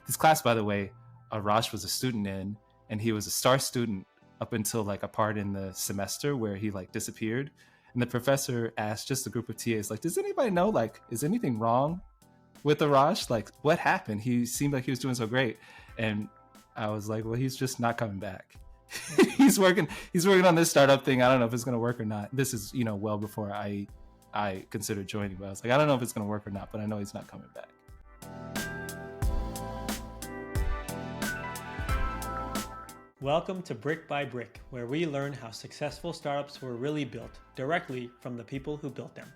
This class, by the way, Arash was a student in, and he was a star student up until like a part in the semester where he like disappeared. And the professor asked just a group of TAs, like, does anybody know, like, is anything wrong with Arash? Like, what happened? He seemed like he was doing so great. And I was like, well, he's just not coming back. he's working on this startup thing. I don't know if it's going to work or not. This is, well before I considered joining, but I was like, I don't know if it's going to work or not, but I know he's not coming back. Welcome to Brick by Brick, where we learn how successful startups were really built directly from the people who built them.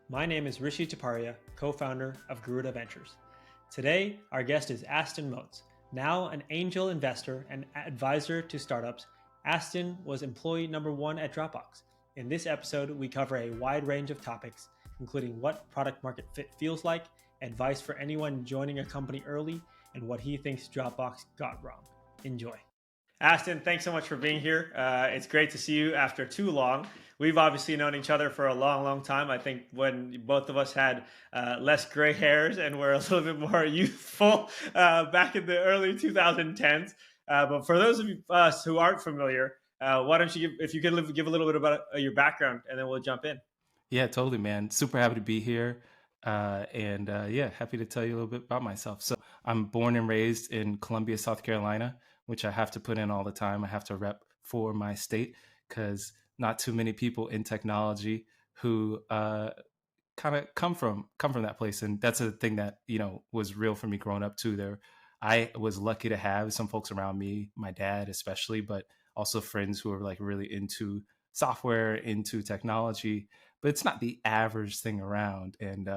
My name is Rishi Taparia, co-founder of Garuda Ventures. Today, our guest is Aston Motes. Now an angel investor and advisor to startups, Aston was employee number 1 at Dropbox. In this episode, we cover a wide range of topics, including what product market fit feels like, advice for anyone joining a company early, and what he thinks Dropbox got wrong. Enjoy. Aston, thanks so much for being here. It's great to see you after too long. We've obviously known each other for a long, long time. I think when both of us had less gray hairs and were a little bit more youthful back in the early 2010s. But for those of us who aren't familiar, why don't you give a little bit about your background, and then we'll jump in. Yeah, totally, man. Super happy to be here. Happy to tell you a little bit about myself. So I'm born and raised in Columbia, South Carolina, which I have to put in all the time. I have to rep for my state because not too many people in technology who kind of come from that place. And that's a thing that, was real for me growing up too. I was lucky to have some folks around me, my dad especially, but also friends who are like really into software, into technology, but it's not the average thing around. And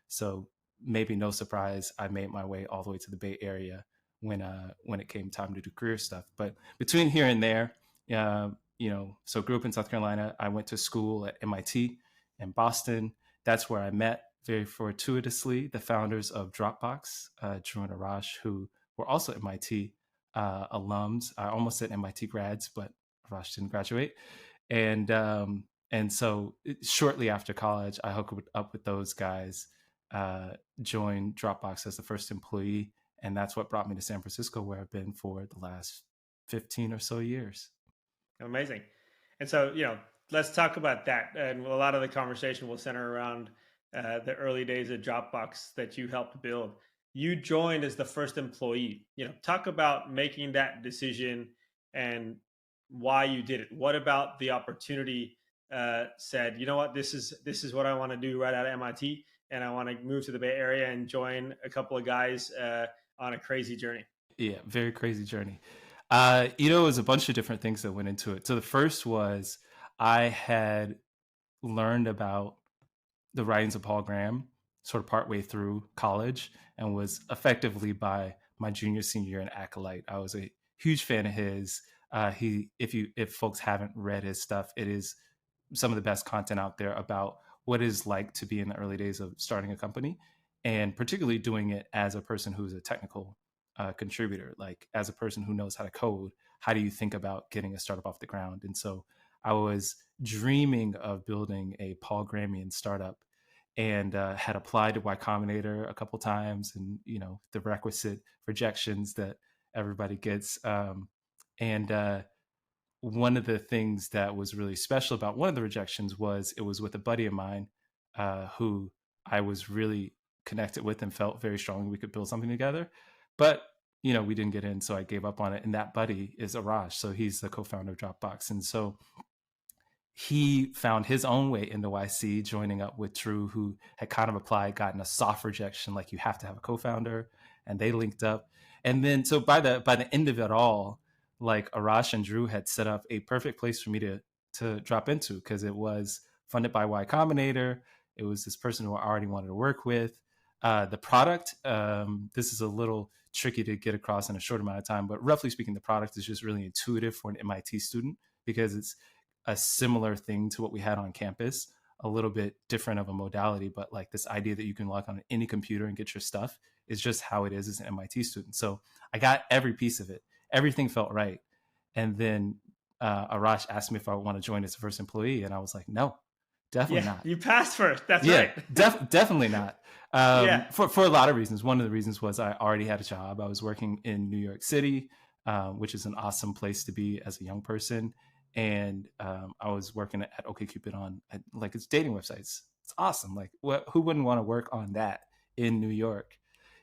so maybe no surprise, I made my way all the way to the Bay Area when it came time to do career stuff. But between here and there, so grew up in South Carolina. I went to school at MIT in Boston. That's where I met, very fortuitously, the founders of Dropbox, Drew and Arash, who were also MIT alums. I almost said MIT grads, but Arash didn't graduate. And so shortly after college, I hooked up with those guys, joined Dropbox as the first employee. And that's what brought me to San Francisco, where I've been for the last 15 or so years. Amazing. And so, let's talk about that. And a lot of the conversation will center around the early days of Dropbox that you helped build. You joined as the first employee. Talk about making that decision and why you did it. What about the opportunity said, you know what, this is what I want to do right out of MIT, and I want to move to the Bay Area and join a couple of guys on a crazy journey? Yeah, very crazy journey. It was a bunch of different things that went into it. So the first was I had learned about the writings of Paul Graham sort of partway through college, and was effectively by my junior, senior year an acolyte. I was a huge fan of his. If folks haven't read his stuff, it is some of the best content out there about what it is like to be in the early days of starting a company, and particularly doing it as a person who's a technical contributor, like as a person who knows how to code. How do you think about getting a startup off the ground? And so I was dreaming of building a Paul Grahamian startup, and had applied to Y Combinator a couple times, and the requisite rejections that everybody gets. One of the things that was really special about one of the rejections was it was with a buddy of mine who I was really connected with and felt very strongly we could build something together. But, we didn't get in, so I gave up on it. And that buddy is Arash. So he's the co-founder of Dropbox. And so he found his own way into YC, joining up with Drew, who had kind of applied, gotten a soft rejection, like you have to have a co-founder, and they linked up. And then, so by the end of it all, like Arash and Drew had set up a perfect place for me to drop into, because it was funded by Y Combinator. It was this person who I already wanted to work with. The product, this is a little tricky to get across in a short amount of time, but roughly speaking, the product is just really intuitive for an MIT student, because it's a similar thing to what we had on campus, a little bit different of a modality, but like this idea that you can log on any computer and get your stuff is just how it is as an MIT student. So I got every piece of it. Everything felt right. And then Arash asked me if I want to join as the first employee. And I was like, no, definitely Yeah, not. you passed first. That's Yeah, right. definitely not. Yeah. For a lot of reasons. One of the reasons was I already had a job. I was working in New York City, which is an awesome place to be as a young person, and I was working at OkCupid like it's dating websites. It's awesome. Like, who wouldn't want to work on that in New York?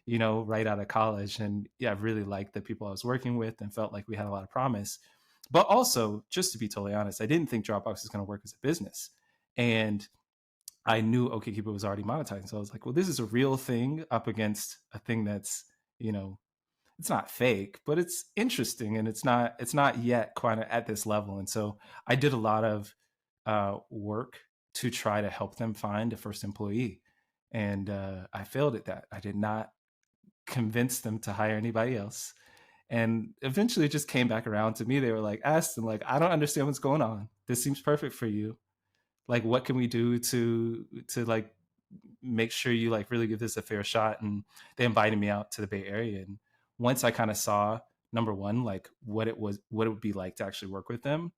Right out of college, and yeah, I really liked the people I was working with, and felt like we had a lot of promise. But also, just to be totally honest, I didn't think Dropbox was going to work as a business, and I knew OkCupid was already monetizing. So I was like, well, this is a real thing up against a thing that's, you know, it's not fake, but it's interesting, and it's not yet quite at this level. And so I did a lot of work to try to help them find a first employee. And I failed at that. I did not convince them to hire anybody else. And eventually it just came back around to me. They were like, Aston, like, I don't understand what's going on. This seems perfect for you. Like, what can we do to like make sure you like really give this a fair shot? And they invited me out to the Bay Area, and once I kind of saw, number one, like what it would be like to actually work with them,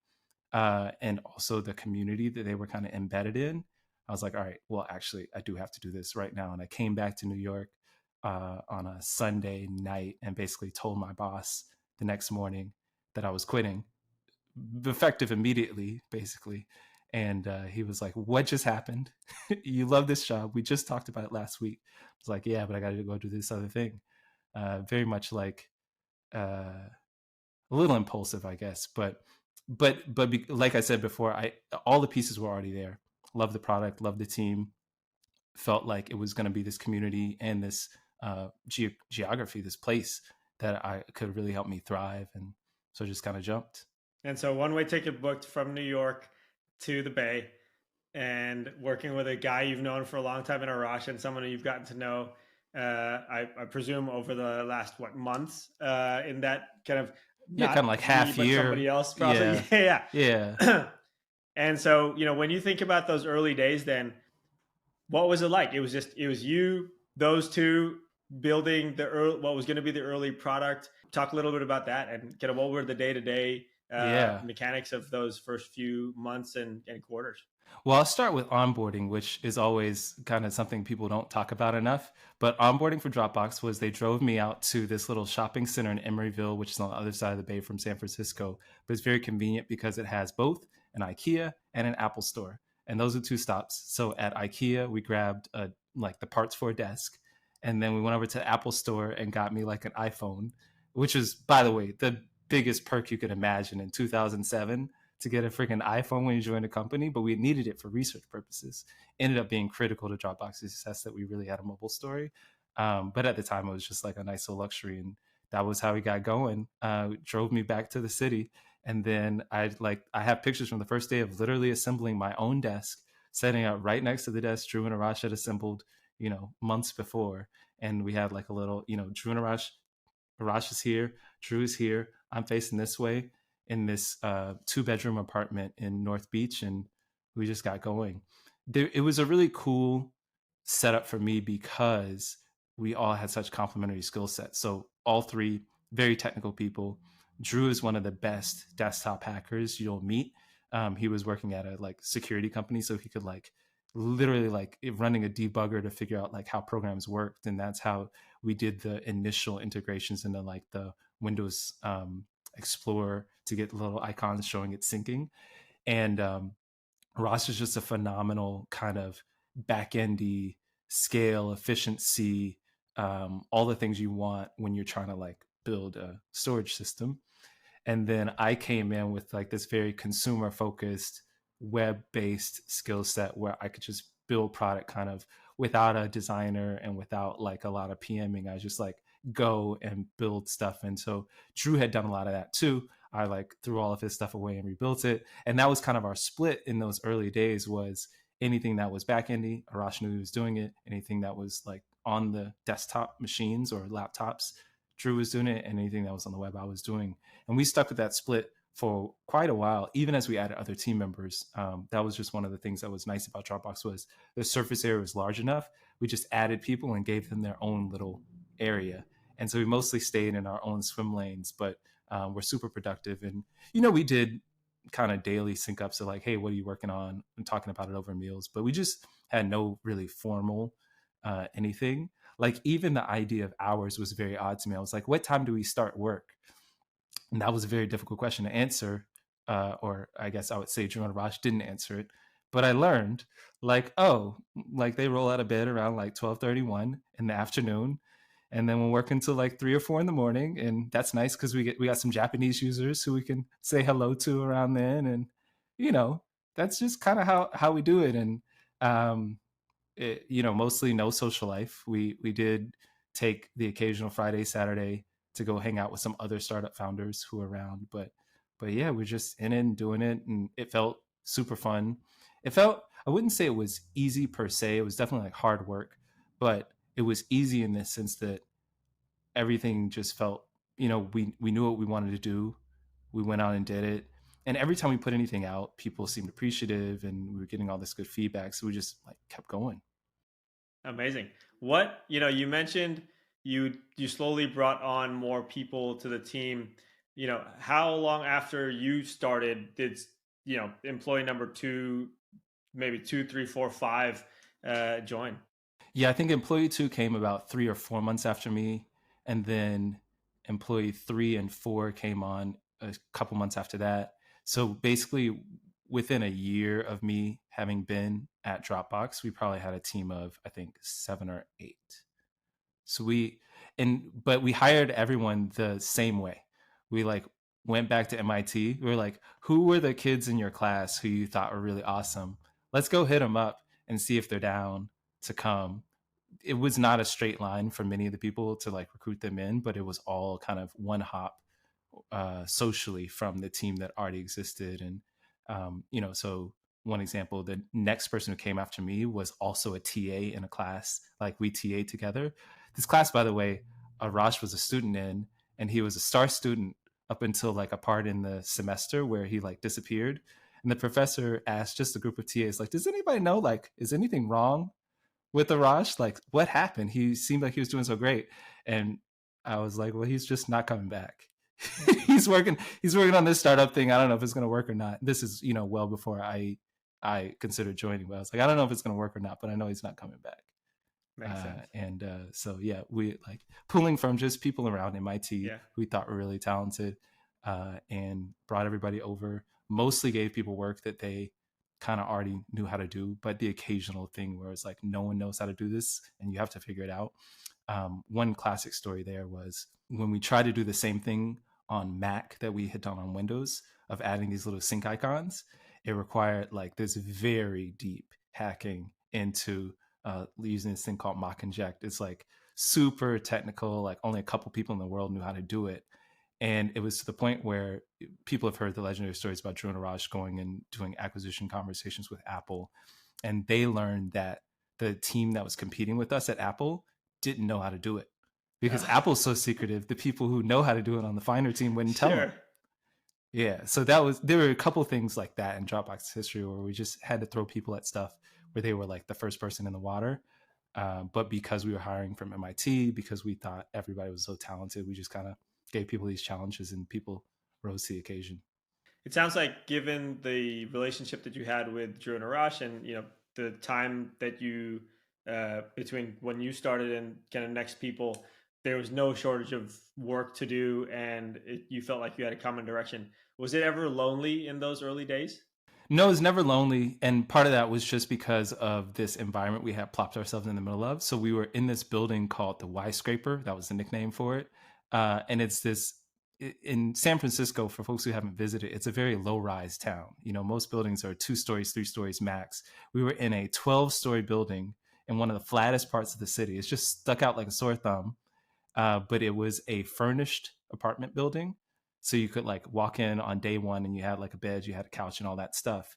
and also the community that they were kind of embedded in, I was like, all right, well, actually I do have to do this right now. And I came back to New York on a Sunday night and basically told my boss the next morning that I was quitting, effective immediately, basically. And he was like, "What just happened? You love this job. We just talked about it last week." I was like, "Yeah, but I got to go do this other thing." Very much like a little impulsive, I guess, but like I said before, I all the pieces were already there. Love the product, love the team. Felt like it was going to be this community and this geography, this place that I could really help me thrive, and so just kind of jumped. And so one-way ticket booked from New York to the Bay, and working with a guy you've known for a long time in Arash, and someone you've gotten to know, I presume over the last months, in that kind of, Yeah, kind of not like me half but somebody year. else probably. Yeah, Yeah. yeah. And so, when you think about those early days, then what was it like? It was you, those two, building what was going to be the early product. Talk a little bit about that, and kind of what were the day-to-day Yeah. mechanics of those first few months and quarters. Well, I'll start with onboarding, which is always kind of something people don't talk about enough. But onboarding for Dropbox was they drove me out to this little shopping center in Emeryville, which is on the other side of the bay from San Francisco. But it's very convenient because it has both an IKEA and an Apple store. And those are two stops. So at IKEA, we grabbed like the parts for a desk. And then we went over to the Apple store and got me like an iPhone, which is, by the way, the biggest perk you could imagine in 2007, to get a freaking iPhone when you join a company, but we needed it for research purposes. Ended up being critical to Dropbox's success that we really had a mobile story. But at the time, it was just like a nice little luxury, and that was how we got going. Drove me back to the city, and then I have pictures from the first day of literally assembling my own desk, setting up right next to the desk Drew and Arash had assembled, months before, and we had like a little, Drew and Arash is here, Drew is here, I'm facing this way in this 2-bedroom apartment in North Beach, and we just got going. It was a really cool setup for me because we all had such complementary skill sets. So all three very technical people. Drew is one of the best desktop hackers you'll meet. He was working at a like security company, so he could like literally like running a debugger to figure out like how programs worked, and that's how we did the initial integrations into like the Windows Explorer to get little icons showing it syncing. And Ross is just a phenomenal kind of back-endy scale, efficiency, all the things you want when you're trying to like build a storage system. And then I came in with like this very consumer focused, web based skill set where I could just build product kind of without a designer and without like a lot of PMing. I just like go and build stuff. And so Drew had done a lot of that too. I like threw all of his stuff away and rebuilt it. And that was kind of our split in those early days. Was anything that was backendy, Arash knew he was doing it. Anything that was like on the desktop machines or laptops, Drew was doing it. And anything that was on the web, I was doing. And we stuck with that split for quite a while, even as we added other team members. That was just one of the things that was nice about Dropbox, was the surface area was large enough. We just added people and gave them their own little area. And so we mostly stayed in our own swim lanes, but we're super productive. And, we did kind of daily sync ups of like, hey, what are you working on? And talking about it over meals. But we just had no really formal anything. Like even the idea of hours was very odd to me. I was like, what time do we start work? And that was a very difficult question to answer. Or I guess I would say Jerome Rosh didn't answer it. But I learned like, oh, like they roll out of bed around like 12:31 in the afternoon. And then we'll work until like 3 or 4 in the morning. And that's nice because we got some Japanese users who we can say hello to around then. And, you know, that's just kind of how we do it. And um, mostly no social life. We did take the occasional Friday, Saturday to go hang out with some other startup founders who are around, but yeah, we're just in it and doing it, and it felt super fun. It felt, I wouldn't say it was easy per se. It was definitely like hard work, but it was easy in this sense that everything just felt, we knew what we wanted to do. We went out and did it. And every time we put anything out, people seemed appreciative and we were getting all this good feedback. So we just like kept going. Amazing. What, you mentioned you slowly brought on more people to the team. How long after you started did, employee number two, maybe two, three, four, five join? Yeah, I think employee two came about 3 or 4 months after me, and then employee 3 and 4 came on a couple months after that. So basically, within a year of me having been at Dropbox, we probably had a team of I think 7 or 8. So but we hired everyone the same way. We like went back to MIT. We were like, who were the kids in your class who you thought were really awesome? Let's go hit them up and see if they're down to come. It was not a straight line for many of the people to like recruit them in, but it was all kind of one hop socially from the team that already existed. And, so one example, the next person who came after me was also a TA in a class. Like we TA together. This class, by the way, Arash was a student in, and he was a star student up until like a part in the semester where he like disappeared. And the professor asked just a group of TAs, like, does anybody know, like, is anything wrong with Arash? Like, what happened? He seemed like he was doing so great. And I was like, well, he's just not coming back. he's working on this startup thing. I don't know if it's gonna work or not. This is, well before I considered joining, but I was like, I don't know if it's gonna work or not, but I know he's not coming back. Makes sense. And so yeah, we like pulling from just people around MIT Yeah. who we thought were really talented, and brought everybody over. Mostly gave people work that they kind of already knew how to do, but the occasional thing where it's like no one knows how to do this and you have to figure it out. One classic story there was when we tried to do the same thing on Mac that we had done on Windows of adding these little sync icons. It required like this very deep hacking into using this thing called mock inject. It's like super technical, like only a couple people in the world knew how to do it. And it was to the point where people have heard the legendary stories about Drew and Raj going and doing acquisition conversations with Apple. And they learned that the team that was competing with us at Apple didn't know how to do it because Apple's so secretive. The people who know how to do it on the Finder team wouldn't tell them. Sure. Yeah. So there were a couple things like that in Dropbox history where we just had to throw people at stuff where they were like the first person in the water. But because we were hiring from MIT, because we thought everybody was so talented, we just kind of gave people these challenges and people rose to the occasion. It sounds like, given the relationship that you had with Drew and Arash, and the time that you between when you started and kind of next people, there was no shortage of work to do, and you felt like you had a common direction. Was it ever lonely in those early days? No, it was never lonely. And part of that was just because of this environment we had plopped ourselves in the middle of. So we were in this building called the Y Scraper. That was the nickname for it. And it's this in San Francisco, for folks who haven't visited, it's a very low rise town. Most buildings are 2 stories, 3 stories max. We were in a 12-story building in one of the flattest parts of the city. It's just stuck out like a sore thumb. But it was a furnished apartment building. So you could like walk in on day one and you had like a bed, you had a couch and all that stuff.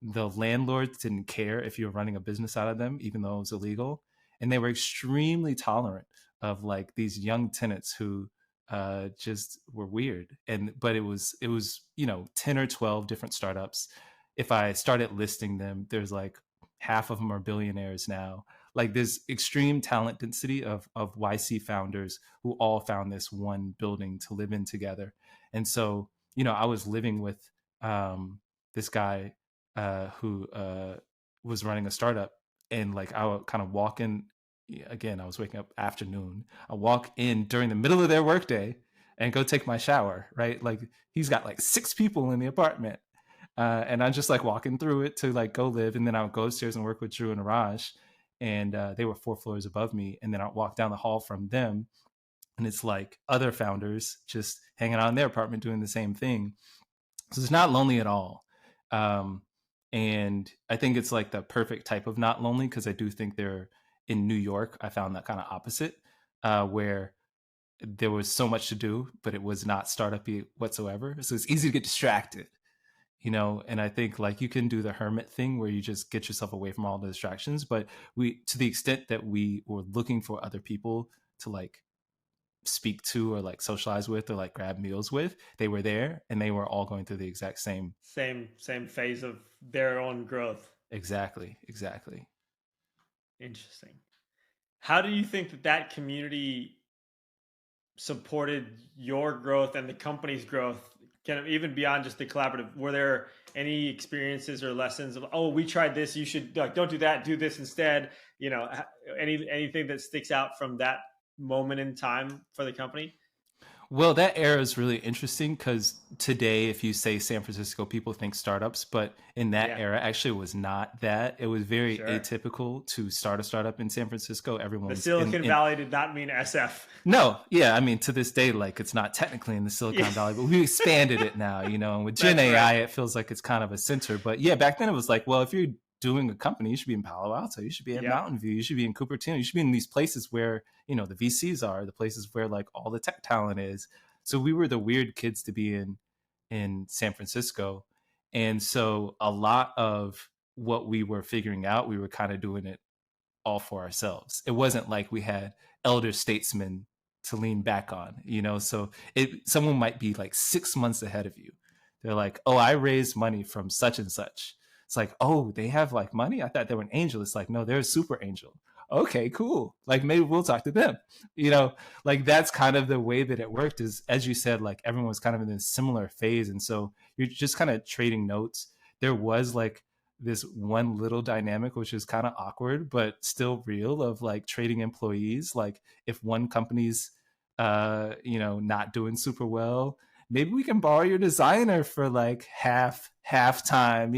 The landlords didn't care if you were running a business out of them, even though it was illegal. And they were extremely tolerant of like these young tenants who just were weird. But it was 10 or 12 different startups. If I started listing them, there's like half of them are billionaires now. Like there's extreme talent density of YC founders who all found this one building to live in together. And so, I was living with this guy who was running a startup, and like I would kind of walk in. Again, I was waking up afternoon. I walk in during the middle of their workday and go take my shower. Right, like he's got like six people in the apartment, and I'm just like walking through it to like go live, and then I would go upstairs and work with Drew and Raj, and they were 4 floors above me, and then I'd walk down the hall from them, and it's like other founders just hanging out in their apartment doing the same thing. So it's not lonely at all. Um, and I think it's like the perfect type of not lonely, because I do think they're in New York. I found that kind of opposite, where there was so much to do, but it was not startup-y whatsoever. So it's easy to get distracted, and I think like you can do the hermit thing where you just get yourself away from all the distractions. But we, to the extent that we were looking for other people to like speak to or like socialize with or like grab meals with, they were there, and they were all going through the exact same. Same phase of their own growth. Exactly. Interesting. How do you think that that community supported your growth and the company's growth, kind of even beyond just the collaborative? Were there any experiences or lessons of, oh, we tried this, you should like, don't do that, do this instead? Anything that sticks out from that moment in time for the company? Well, that era is really interesting because today, if you say San Francisco, people think startups, but in that Yeah, era, actually, it was not that. It was very sure. atypical to start a startup in San Francisco. The Everyone's Silicon Valley did not mean SF. no, yeah, I mean, to this day, like it's not technically in the Yeah, Silicon Valley, but we expanded it now, and with Gen that's right. AI, it feels like it's kind of a center. But yeah, back then it was like, well, if you're doing a company, you should be in Palo Alto, you should be at Yep. Mountain View, you should be in Cupertino, you should be in these places where, the VCs are, the places where like all the tech talent is. So we were the weird kids to be in San Francisco. And so a lot of what we were figuring out, we were kind of doing it all for ourselves. It wasn't like we had elder statesmen to lean back on, So someone might be like 6 months ahead of you. They're like, "Oh, I raised money from such and such." It's like, "Oh, they have like money? I thought they were an angel." It's like, "No, they're a super angel." Okay, cool. Like maybe we'll talk to them. You know, like that's kind of the way that it worked. Is as you said, like everyone was kind of in a similar phase, and so you're just kind of trading notes. There was like this one little dynamic which is kind of awkward but still real, of like trading employees. Like if one company's not doing super well, maybe we can borrow your designer for like half time,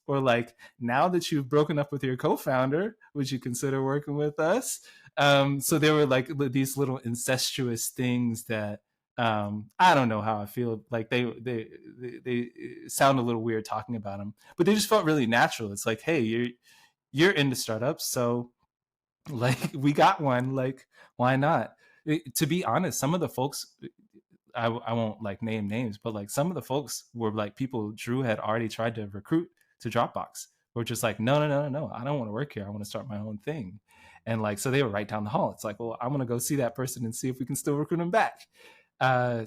or like, now that you've broken up with your co-founder, would you consider working with us? So there were like these little incestuous things that, I don't know how I feel. Like they sound a little weird talking about them, but they just felt really natural. It's like, hey, you're into startups, so like we got one. Like, why not? To be honest, some of the folks, I won't like name names, but like some of the folks were like people Drew had already tried to recruit to Dropbox. We're just like, no, I don't want to work here. I want to start my own thing. And like, so they were right down the hall. It's like, well, I'm gonna go see that person and see if we can still recruit them back.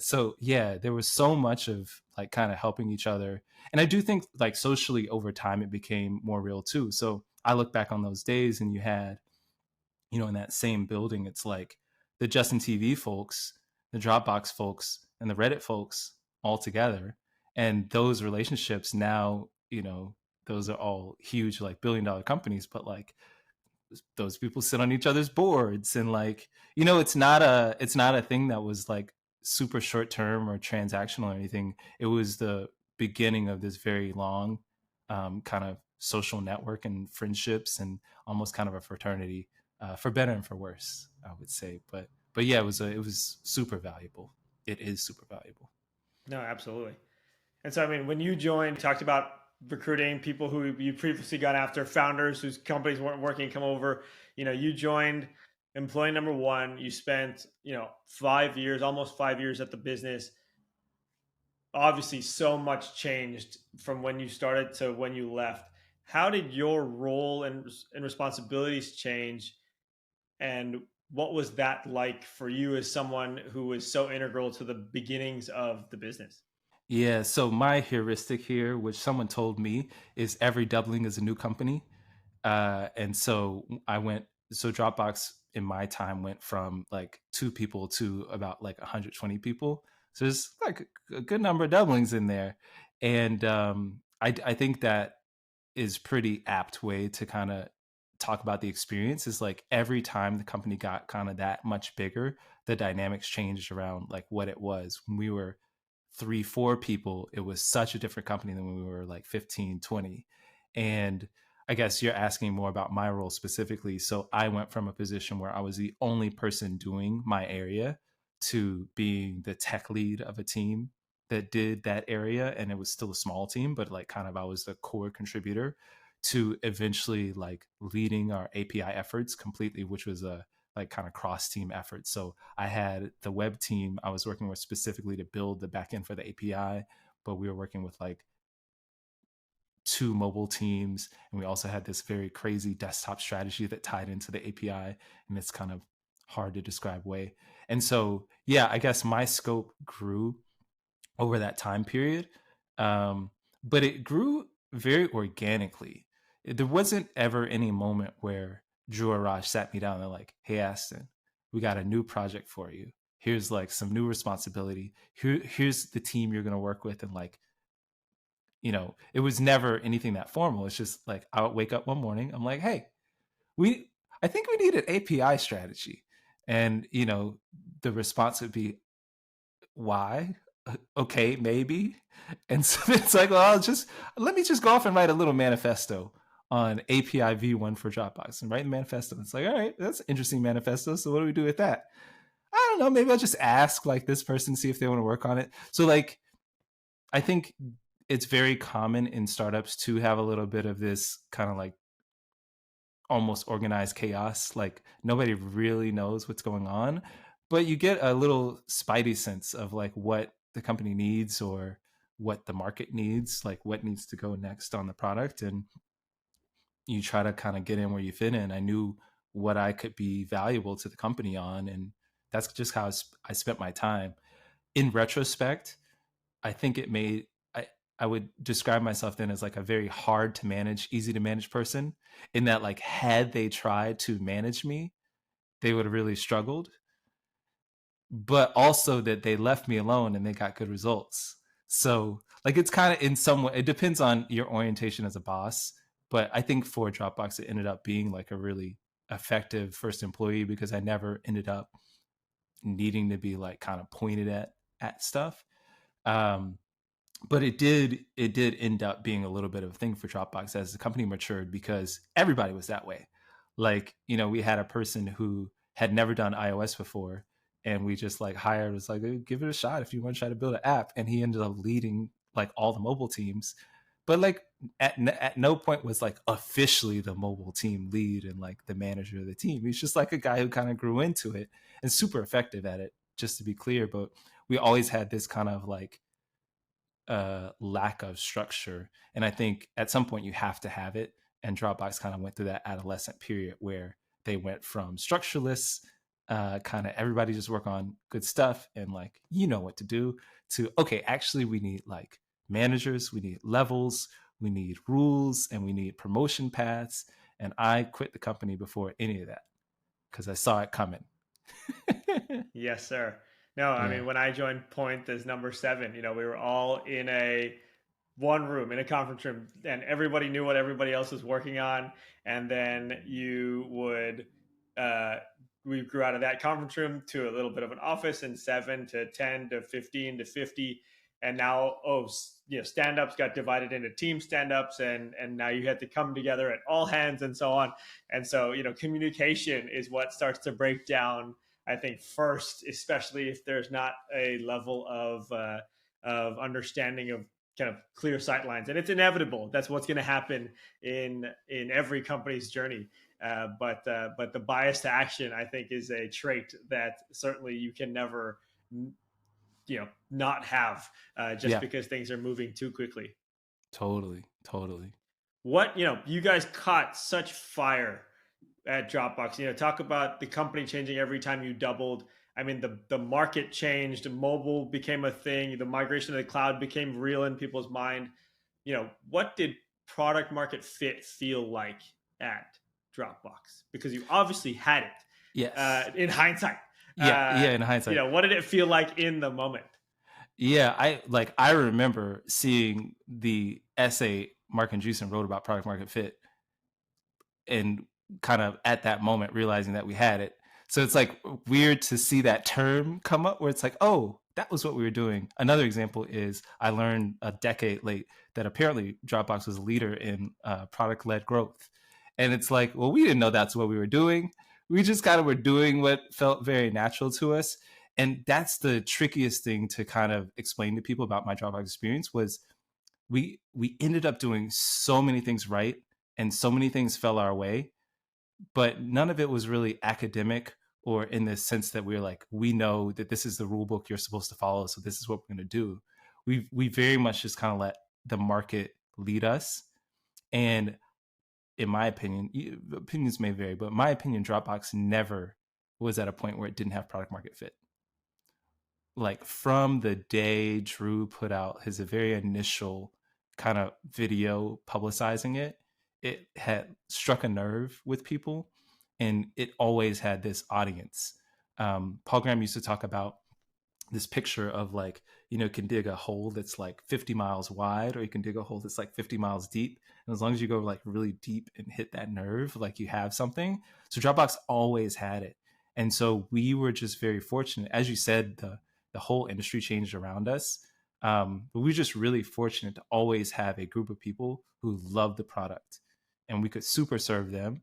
So yeah, there was so much of like kind of helping each other, and I do think like socially over time it became more real too. So I look back on those days, and you had, in that same building, it's like the Justin TV folks, the Dropbox folks, and the Reddit folks all together. And those relationships now, those are all huge, like $1 billion companies, but like those people sit on each other's boards, and like, it's not a thing that was like super short term or transactional or anything. It was the beginning of this very long kind of social network and friendships, and almost kind of a fraternity, for better and for worse, I would say. But yeah, it was super valuable. It is super valuable. No, absolutely. And so, I mean, when you joined, you talked about recruiting people who you previously got after, founders whose companies weren't working, come over. You joined employee number one. You spent, 5 years, almost 5 years at the business. Obviously, so much changed from when you started to when you left. How did your role and responsibilities change? And what was that like for you as someone who was so integral to the beginnings of the business? Yeah, so my heuristic here, which someone told me, is every doubling is a new company. And so so Dropbox in my time went from like 2 people to about like 120 people. So there's like a good number of doublings in there. And I think that is pretty apt way to kind of talk about the experience is like every time the company got kind of that much bigger, the dynamics changed around like what it was. When we were 3 4 people, it was such a different company than when we were like 15 20. And I guess you're asking more about my role specifically. So I went from a position where I was the only person doing my area to being the tech lead of a team that did that area, and it was still a small team, but like kind of I was the core contributor, to eventually like leading our API efforts completely, which was a like kind of cross team effort. So I had the web team I was working with specifically to build the backend for the API, but we were working with like 2 mobile teams, and we also had this very crazy desktop strategy that tied into the API, and it's kind of hard to describe way. And so yeah, I guess my scope grew over that time period. Um, but it grew very organically. There wasn't ever any moment where Drew or Raj sat me down and they're like, "Hey, Aston, we got a new project for you. Here's like some new responsibility. Here's the team you're gonna work with." And like, it was never anything that formal. It's just like I would wake up one morning, I'm like, "Hey, we I think we need an API strategy." And the response would be, why? Okay, maybe. And so it's like, well, let me just go off and write a little manifesto on API v1 for Dropbox and write the manifesto. It's like, all right, that's an interesting manifesto. So what do we do with that? I don't know. Maybe I'll just ask like this person, see if they want to work on it. So like, I think it's very common in startups to have a little bit of this kind of like almost organized chaos. Like nobody really knows what's going on, but you get a little spidey sense of like what the company needs or what the market needs, like what needs to go next on the product. And you try to kind of get in where you fit in. I knew what I could be valuable to the company on. And that's just how I spent my time. In retrospect, I think it made I would describe myself then as like a very hard to manage, easy to manage person. In that, like, had they tried to manage me, they would have really struggled. But also that they left me alone and they got good results. So like it's kind of in some way it depends on your orientation as a boss. But I think for Dropbox it ended up being like a really effective first employee because I never ended up needing to be like kind of pointed at stuff. Um, but it did end up being a little bit of a thing for Dropbox as the company matured because everybody was that way. Like, we had a person who had never done iOS before, and we just like hired, was like, "Hey, give it a shot if you want to try to build an app," and he ended up leading like all the mobile teams. But like at no point was like officially the mobile team lead and like the manager of the team. He's just like a guy who kind of grew into it and super effective at it, just to be clear. But we always had this kind of like lack of structure. And I think at some point you have to have it. And Dropbox kind of went through that adolescent period where they went from structureless, kind of everybody just work on good stuff and like, what to do, to, okay, actually, we need like managers, we need levels, we need rules, and we need promotion paths. And I quit the company before any of that because I saw it coming. Yes, sir. No, I Yeah. mean, when I joined Point as number 7, we were all in a one room in a conference room, and everybody knew what everybody else was working on. And then you would, uh, we grew out of that conference room to a little bit of an office, and 7 to 10 to 15 to 50. And now, stand ups got divided into team stand ups, and now you had to come together at all hands and so on. And so, communication is what starts to break down, I think, first, especially if there's not a level of understanding of kind of clear sight lines, and it's inevitable. That's what's going to happen in every company's journey. But the bias to action, I think, is a trait that certainly you can never, not have, just Yeah, because things are moving too quickly. totally. Totally. What you guys caught such fire at Dropbox. Talk about the company changing every time you doubled. I mean, the market changed, mobile became a thing, the migration to the cloud became real in people's mind. What did product market fit feel like at Dropbox? Because you obviously had it Yes. in hindsight. Yeah. Yeah. In hindsight. What did it feel like in the moment? Yeah, I remember seeing the essay Mark and Andreessen wrote about product market fit, and kind of at that moment realizing that we had it. So it's like weird to see that term come up where it's like, oh, that was what we were doing. Another example is I learned a decade late that apparently Dropbox was a leader in product led growth. And it's like, well, we didn't know that's what we were doing. We just kind of were doing what felt very natural to us. And that's the trickiest thing to kind of explain to people about my Dropbox experience was we ended up doing so many things right and so many things fell our way, but none of it was really academic or in the sense that we're like, we know that this is the rule book you're supposed to follow, so this is what we're going to do. We very much just kind of let the market lead us. And in my opinion, opinions may vary, but in my opinion, Dropbox never was at a point where it didn't have product market fit. Like from the day Drew put out his very initial kind of video publicizing it, it had struck a nerve with people, and it always had this audience. Paul Graham used to talk about this picture of like, you can dig a hole that's like 50 miles wide, or you can dig a hole that's like 50 miles deep. And as long as you go like really deep and hit that nerve, like you have something. So Dropbox always had it. And so we were just very fortunate. As you said, the whole industry changed around us. But we were just really fortunate to always have a group of people who loved the product, and we could super serve them.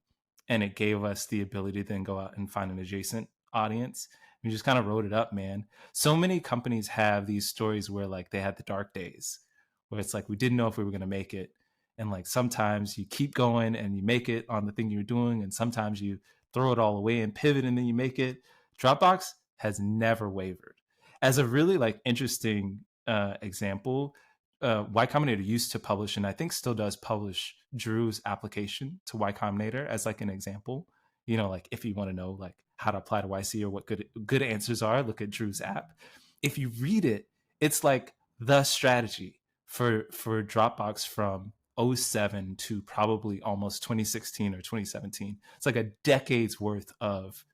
And it gave us the ability to then go out and find an adjacent audience. We just kind of wrote it up, man. So many companies have these stories where like they had the dark days where it's like we didn't know if we were going to make it, and like sometimes you keep going and you make it on the thing you're doing, and sometimes you throw it all away and pivot and then you make it. Dropbox has never wavered. As a really like interesting example, Y Combinator used to publish, and I think still does publish, Drew's application to Y Combinator as like an example. Like if you want to know like how to apply to YC or what good answers are, look at Drew's app. If you read it, it's like the strategy for Dropbox from '07 to probably almost 2016 or 2017. It's like a decade's worth of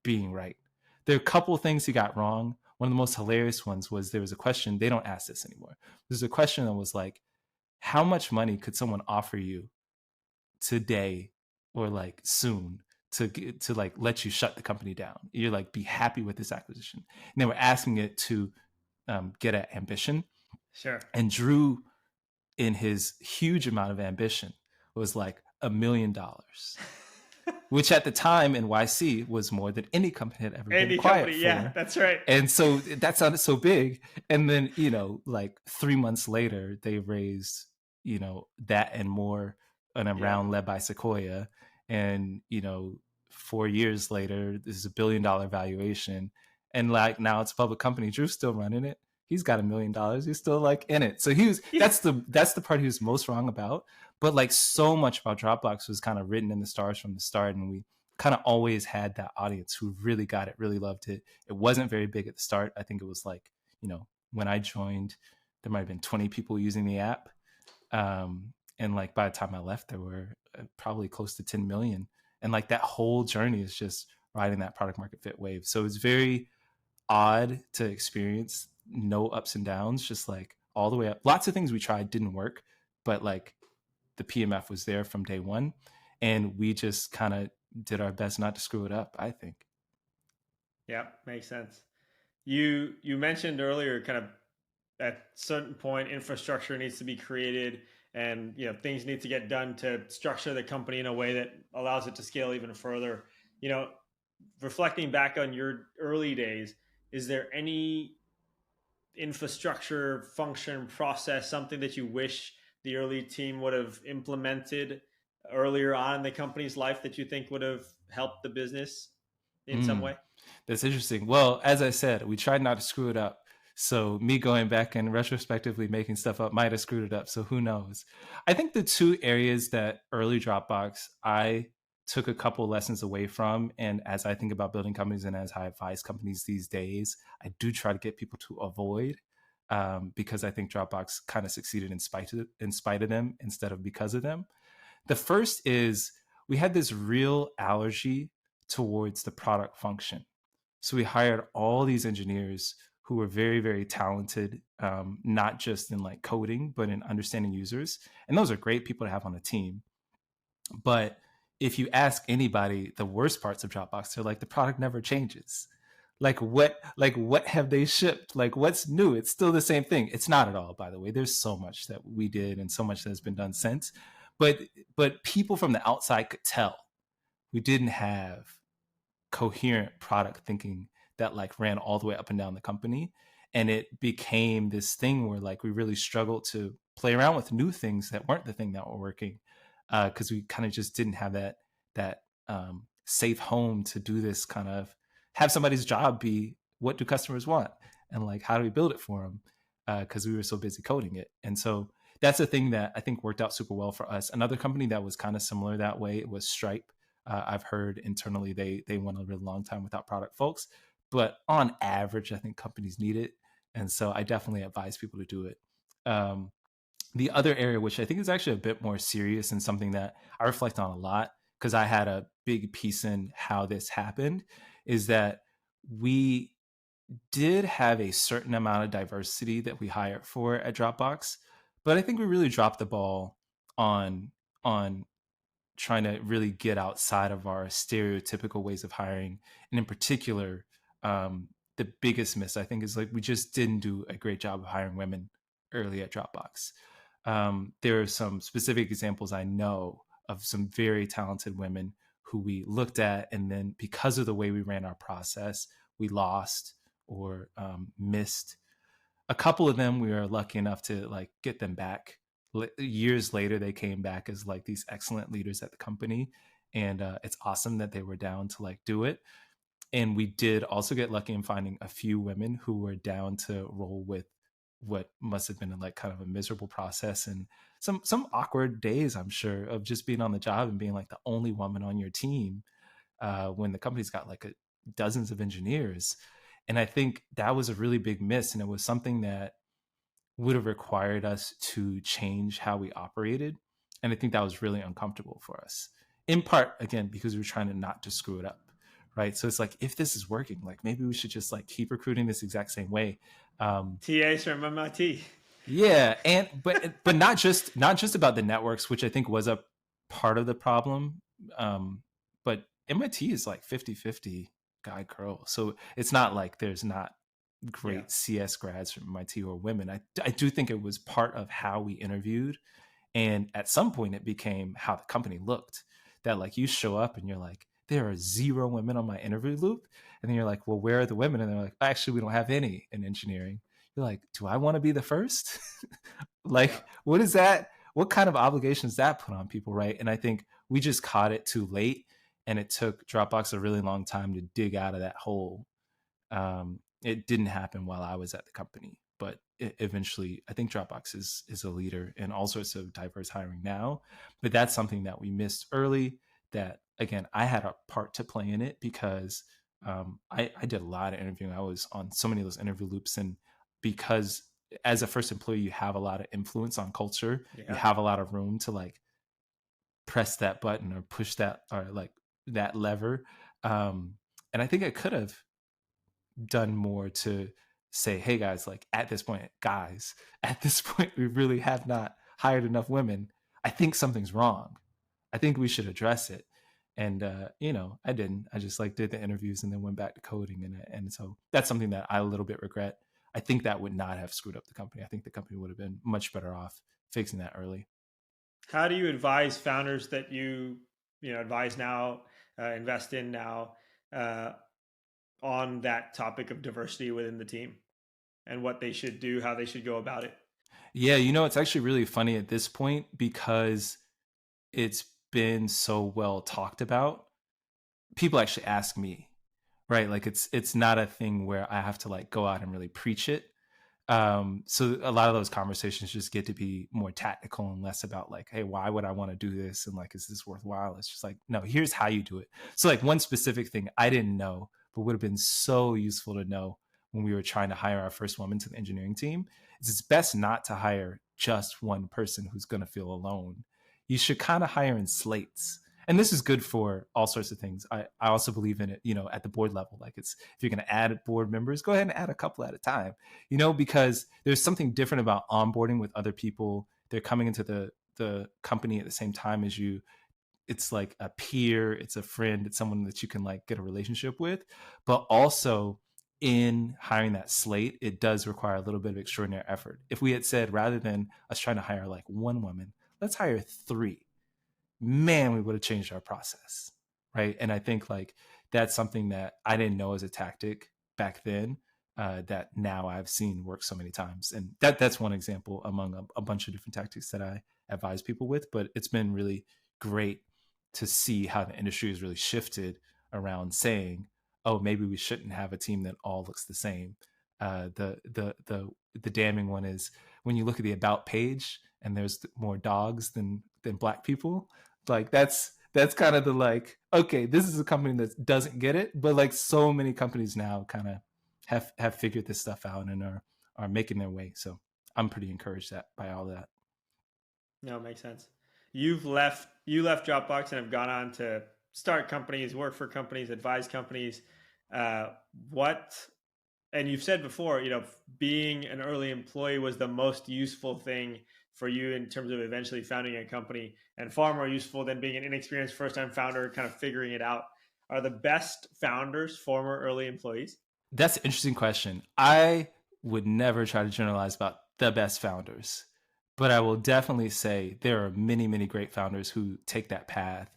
being right. There are a couple of things he got wrong. One of the most hilarious ones was there was a question, they don't ask this anymore. There's a question that was like, how much money could someone offer you today or like soon to like let you shut the company down? You're like, be happy with this acquisition. And they were asking it to get at ambition. Sure. And Drew, in his huge amount of ambition, was like $1 million, which at the time in YC was more than any company had ever been Any acquired company, yeah, for. that's right. And so that sounded so big. And then, like 3 months later, they raised, that and more in a Yeah. round led by Sequoia. And, 4 years later, this is $1 billion valuation. And like now it's a public company. Drew's still running it. He's got $1 million. He's still like in it. So Yeah. that's the part he was most wrong about. But like so much about Dropbox was kind of written in the stars from the start. And we kind of always had that audience who really got it, really loved it. It wasn't very big at the start. I think it was like, when I joined, there might have been 20 people using the app. And like by the time I left, there were probably close to 10 million. And like that whole journey is just riding that product market fit wave. So it's very odd to experience no ups and downs, just like all the way up. Lots of things we tried didn't work, but like the PMF was there from day one. And we just kind of did our best not to screw it up, I think. Yeah, makes sense. You mentioned earlier kind of at certain point infrastructure needs to be created and things need to get done to structure the company in a way that allows it to scale even further. You know, Reflecting back on your early days, is there any infrastructure function process, something that you wish the early team would have implemented earlier on in the company's life that you think would have helped the business in some Mm, way? that's interesting. Well, as I said, we tried not to screw it up. So me going back and retrospectively making stuff up might have screwed it up. So who knows? I think the two areas that early Dropbox I took a couple lessons away from, and as I think about building companies and as I advise companies these days, I do try to get people to avoid, because I think Dropbox kind of succeeded in spite of them instead of because of them. The first is we had this real allergy towards the product function. So we hired all these engineers who were very, very talented, not just in like coding, but in understanding users. And those are great people to have on a team. But if you ask anybody the worst parts of Dropbox, they're like, the product never changes. Like what have they shipped? Like what's new? It's still the same thing. It's not at all, by the way. There's so much that we did and so much that has been done since. But but people from the outside could tell we didn't have coherent product thinking that like ran all the way up and down the company. And it became this thing where like we really struggled to play around with new things that weren't the thing that were working, because we kind of just didn't have that safe home to do this kind of have somebody's job be what do customers want and like how do we build it for them, because we were so busy coding it. And so that's a thing that I think worked out super well for us. Another company that was kind of similar that way was Stripe. I've heard internally they went a really long time without product folks, but on average, I think companies need it, and so I definitely advise people to do it. Um, the other area, which I think is actually a bit more serious and something that I reflect on a lot because I had a big piece in how this happened, is that we did have a certain amount of diversity that we hired for at Dropbox, but I think we really dropped the ball on on trying to really get outside of our stereotypical ways of hiring. And in particular, the biggest miss I think is like we just didn't do a great job of hiring women early at Dropbox. There are some specific examples I know of some very talented women who we looked at, and then because of the way we ran our process, we lost or missed. A couple of them we were lucky enough to like get them back. Years later they came back as like these excellent leaders at the company, and it's awesome that they were down to like do it. And we did also get lucky in finding a few women who were down to roll with what must have been like kind of a miserable process and some awkward days, I'm sure, of just being on the job and being like the only woman on your team, when the company's got like dozens of engineers. And I think that was a really big miss, and it was something that would have required us to change how we operated. And I think that was really uncomfortable for us. In part, again, because we were trying to not to screw it up. Right. So it's like, if this is working, like maybe we should just like keep recruiting this exact same way. TAs from MIT. Yeah. And but not just about the networks, which I think was a part of the problem. But MIT is like 50-50 guy girl. So it's not like there's not Yeah. great CS grads from MIT or women. I do think it was part of how we interviewed. And at some point, it became how the company looked. That like you show up and you're like, there are zero women on my interview loop. And then you're like, well, where are the women? And they're like, actually, we don't have any in engineering. You're like, do I want to be the first? Yeah. Like, what is that? What kind of obligations that put on people? Right. And I think we just caught it too late. And it took Dropbox a really long time to dig out of that hole. It didn't happen while I was at the company, but eventually, I think Dropbox is a leader in all sorts of diverse hiring now. But that's something that we missed early. That again, I had a part to play in it because I did a lot of interviewing. I was on so many of those interview loops, and because as a first employee, you have a lot of influence on culture. You Yeah. have a lot of room to like press that button or push that or like that lever. Um, and I think I could have done more to say, hey guys, like at this point, guys, at this point, we really have not hired enough women. I think something's wrong. I think we should address it. And I didn't. I just like did the interviews and then went back to coding, and so that's something that I a little bit regret. I think that would not have screwed up the company. I think the company would have been much better off fixing that early. How do you advise founders that you advise now, invest in now, uh, on that topic of diversity within the team and what they should do, how they should go about it? Yeah, it's actually really funny at this point because it's been so well talked about. People actually ask me, right? Like it's not a thing where I have to like go out and really preach it. So a lot of those conversations just get to be more tactical and less about like, hey, why would I want to do this? And like, is this worthwhile? It's just like, no, here's how you do it. So like one specific thing I didn't know, but would have been so useful to know when we were trying to hire our first woman to the engineering team is it's best not to hire just one person who's going to feel alone. You should kind of hire in slates. and this is good for all sorts of things. I also believe in it, at the board level. Like, it's, if you're going to add board members, go ahead and add a couple at a time, because there's something different about onboarding with other people. They're coming into the company at the same time as you. It's like a peer, it's a friend, it's someone that you can like get a relationship with. But also, in hiring that slate, it does require a little bit of extraordinary effort. If we had said, rather than us trying to hire like one woman, let's hire three, man, we would have changed our process. Right. And I think like that's something that I didn't know as a tactic back then, that now I've seen work so many times. And that's one example among a bunch of different tactics that I advise people with. But it's been really great to see how the industry has really shifted around saying, oh, maybe we shouldn't have a team that all looks the same. The damning one is when you look at the about page and there's more dogs than black people. Like, that's kind of the, like, okay, this is a company that doesn't get it, but like so many companies now kind of have figured this stuff out and are making their way. So I'm pretty encouraged by all that. No, it makes sense. You left Dropbox and have gone on to start companies, work for companies, advise companies. What and you've said before, being an early employee was the most useful thing for you in terms of eventually founding a company, and far more useful than being an inexperienced first-time founder, kind of figuring it out. Are the best founders former early employees? That's an interesting question. I would never try to generalize about the best founders, but I will definitely say there are many, many great founders who take that path.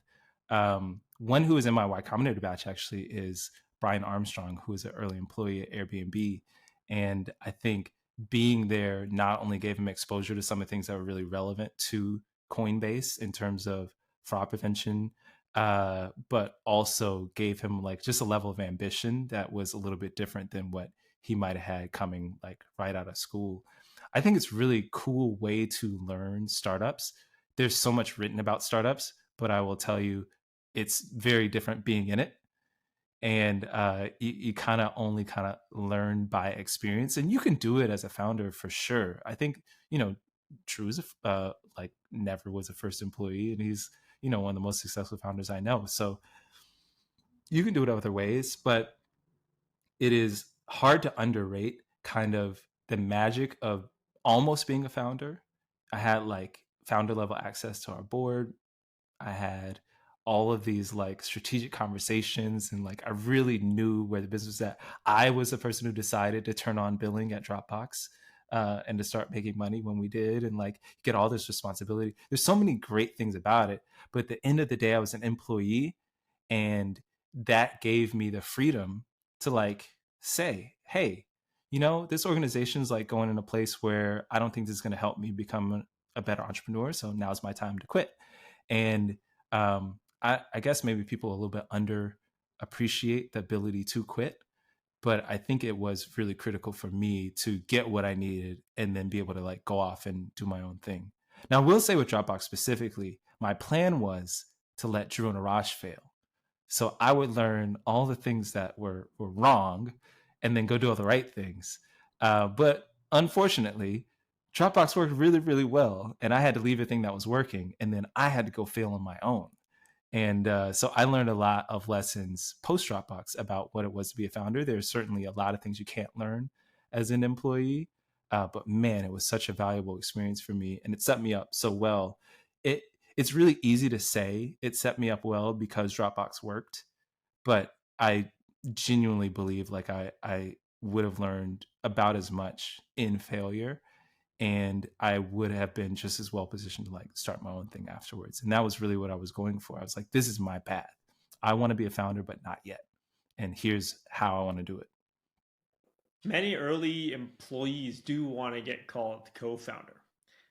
One who is in my Y Combinator batch actually is Brian Armstrong, who is an early employee at Airbnb. And I think being there not only gave him exposure to some of the things that were really relevant to Coinbase in terms of fraud prevention, but also gave him like just a level of ambition that was a little bit different than what he might have had coming like right out of school. I think it's really cool way to learn startups. There's so much written about startups, but I will tell you, it's very different being in it. And you kind of only kind of learn by experience, and you can do it as a founder for sure. I think, Drew is like never was a first employee, and he's, one of the most successful founders I know. So you can do it other ways, but it is hard to underrate kind of the magic of almost being a founder. I had like founder level access to our board. I had all of these like strategic conversations, and like I really knew where the business was at. I was the person who decided to turn on billing at Dropbox, and to start making money when we did, and like get all this responsibility. There's so many great things about it, but at the end of the day, I was an employee, and that gave me the freedom to like say, hey, this organization is like going in a place where I don't think this is going to help me become a better entrepreneur. So now's my time to quit. And I guess maybe people a little bit under appreciate the ability to quit, but I think it was really critical for me to get what I needed and then be able to like go off and do my own thing. Now, I will say with Dropbox specifically, my plan was to let Drew and Arash fail. So I would learn all the things that were wrong and then go do all the right things. But unfortunately, Dropbox worked really, really well. And I had to leave a thing that was working. And then I had to go fail on my own. And so I learned a lot of lessons post Dropbox about what it was to be a founder. There's certainly a lot of things you can't learn as an employee. But man, it was such a valuable experience for me. And it set me up so well. It it's really easy to say it set me up well because Dropbox worked, but I genuinely believe like I would have learned about as much in failure, and I would have been just as well positioned to like start my own thing afterwards. And that was really what I was going for. I was like, this is my path. I want to be a founder, but not yet. And here's how I want to do it. Many early employees do want to get called co-founder.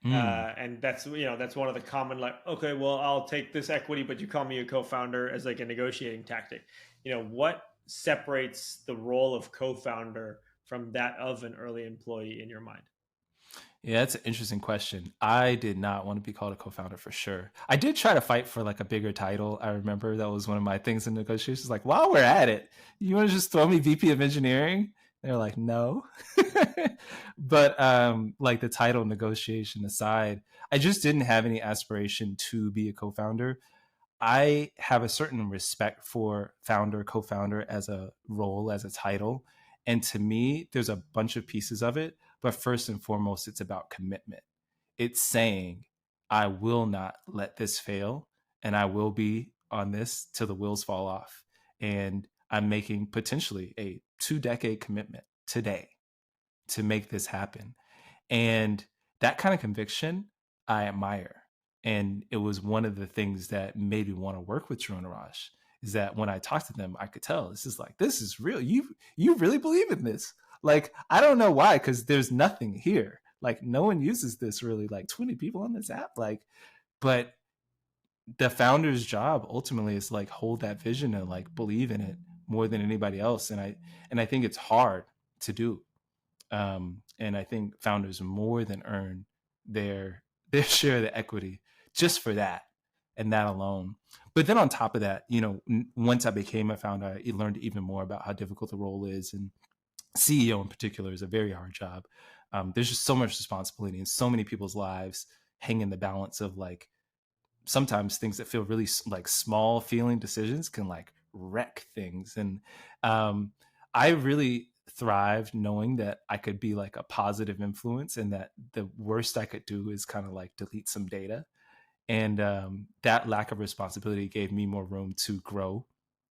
Mm. And that's one of the common, like, okay, well, I'll take this equity, but you call me a co-founder, as like a negotiating tactic. What separates the role of co-founder from that of an early employee in your mind? Yeah, that's an interesting question. I did not want to be called a co-founder for sure. I did try to fight for like a bigger title. I remember that was one of my things in negotiations. Like, while we're at it, you want to just throw me VP of engineering? They're like, no. But like the title negotiation aside, I just didn't have any aspiration to be a co-founder. I have a certain respect for founder, co-founder as a role, as a title. And to me, there's a bunch of pieces of it. But first and foremost, it's about commitment. It's saying, I will not let this fail, and I will be on this till the wheels fall off. And I'm making potentially a 2 decade commitment today to make this happen. And that kind of conviction I admire. And it was one of the things that made me want to work with Drew and Arash, is that when I talked to them, I could tell this is real. You really believe in this. Like, I don't know why, because there's nothing here. Like, no one uses this really, like 20 people on this app. Like, but the founder's job ultimately is like hold that vision and like believe in it more than anybody else. And I think it's hard to do. And I think founders more than earn their their share of the equity just for that and that alone. But then on top of that, once I became a founder, I learned even more about how difficult the role is, and CEO in particular is a very hard job. There's just so much responsibility and so many people's lives hang in the balance of like sometimes things that feel really like small feeling decisions can like wreck things. And I really thrived knowing that I could be like a positive influence, and that the worst I could do is kind of like delete some data. And that lack of responsibility gave me more room to grow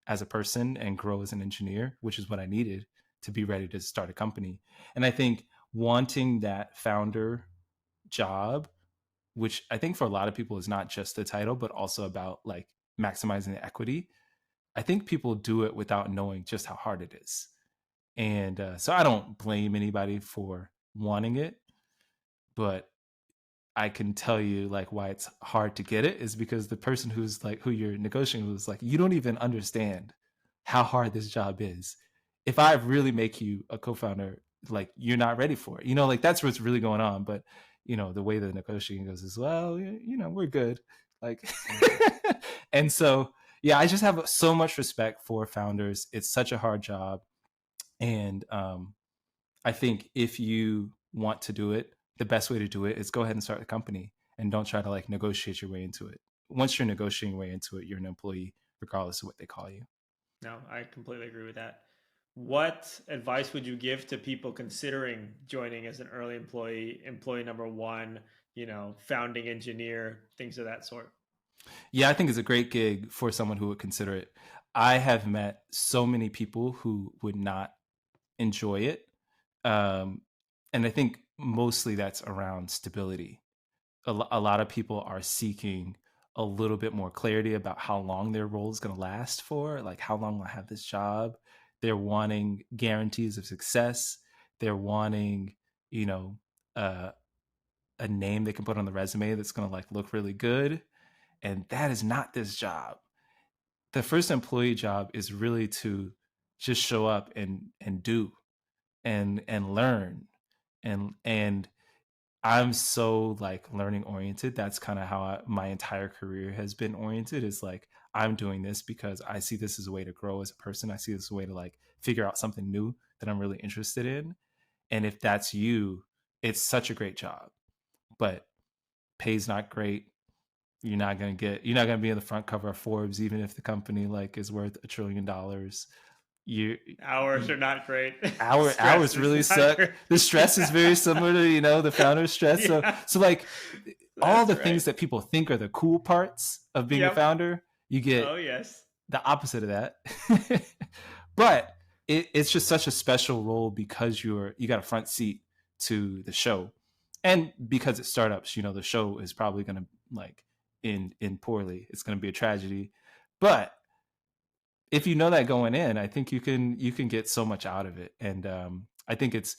as a person and grow as an engineer, which is what I needed to be ready to start a company. And I think wanting that founder job, which I think for a lot of people is not just the title, but also about like maximizing the equity. I think people do it without knowing just how hard it is. And so I don't blame anybody for wanting it, but I can tell you like why it's hard to get it is because the person who's like who you're negotiating with is like, you don't even understand how hard this job is. If I really make you a co-founder, like you're not ready for it. Like that's what's really going on. But the way the negotiating goes is, well, we're good. Like and so yeah, I just have so much respect for founders. It's such a hard job. And I think if you want to do it, the best way to do it is go ahead and start a company and don't try to like negotiate your way into it. Once you're negotiating your way into it, you're an employee, regardless of what they call you. No, I completely agree with that. What advice would you give to people considering joining as an early employee, employee number one, founding engineer, things of that sort? Yeah, I think it's a great gig for someone who would consider it. I have met so many people who would not enjoy it. Um, and I think mostly that's around stability. A lot of people are seeking a little bit more clarity about how long their role is going to last for, like how long will I have this job. They're wanting guarantees of success. They're wanting, you know, uh, a name they can put on the resume that's going to like look really good. And that is not this job. The first employee job is really to just show up and do and learn and I'm so like learning oriented. That's kind of how my entire career has been oriented. Is like I'm doing this because I see this as a way to grow as a person. I see this as a way to like figure out something new that I'm really interested in. And if that's you, it's such a great job, but pay's not great. You're not gonna be in the front cover of Forbes, even if the company like is worth $1 trillion. You, Hours are not great. hours Stress really is not suck. great. The stress is very similar to the founder's stress. So Yeah, so like all that's the right. things that people think are the cool parts of being a Yep. founder, you get Oh, yes. the opposite of that. But it's just such a special role because you got a front seat to the show, and because it's startups, the show is probably going to like in poorly. It's going to be a tragedy, but if you know that going in, I think you can get so much out of it. And I think it's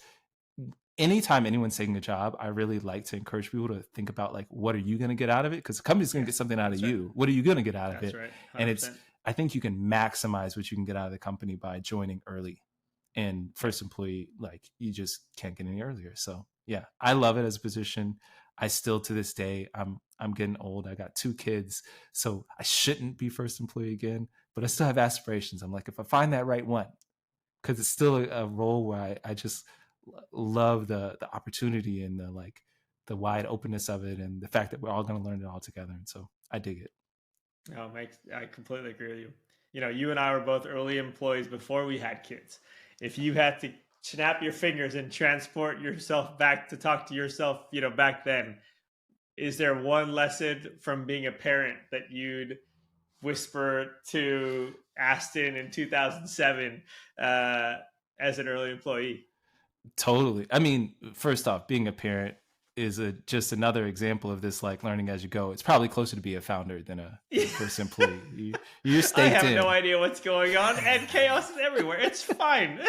anytime anyone's taking a job, I really like to encourage people to think about like, what are you going to get out of it? Because the company's going to Yeah, get something out of that's right. you. What are you going to get out of That's it? right. And it's 100%. I think you can maximize what you can get out of the company by joining early. And Yep. first employee, like you just can't get any earlier. So yeah, I love it as a position. I still to this day, I'm getting old. I got 2 kids, so I shouldn't be first employee again. But I still have aspirations. I'm like, if I find that right one, because it's still a role where I just love the opportunity and the like the wide openness of it and the fact that we're all going to learn it all together. And so I dig it. No, makes I completely agree with you. You know, you and I were both early employees before we had kids. If you had to snap your fingers and transport yourself back to talk to yourself, back then, is there one lesson from being a parent that you'd whisper to Aston in 2007 uh, as an early employee? Totally. I mean, first off, being a parent is just another example of this, like learning as you go. It's probably closer to be a founder than a first employee. You're I staked have no in. idea what's going on, and chaos is everywhere. It's fine.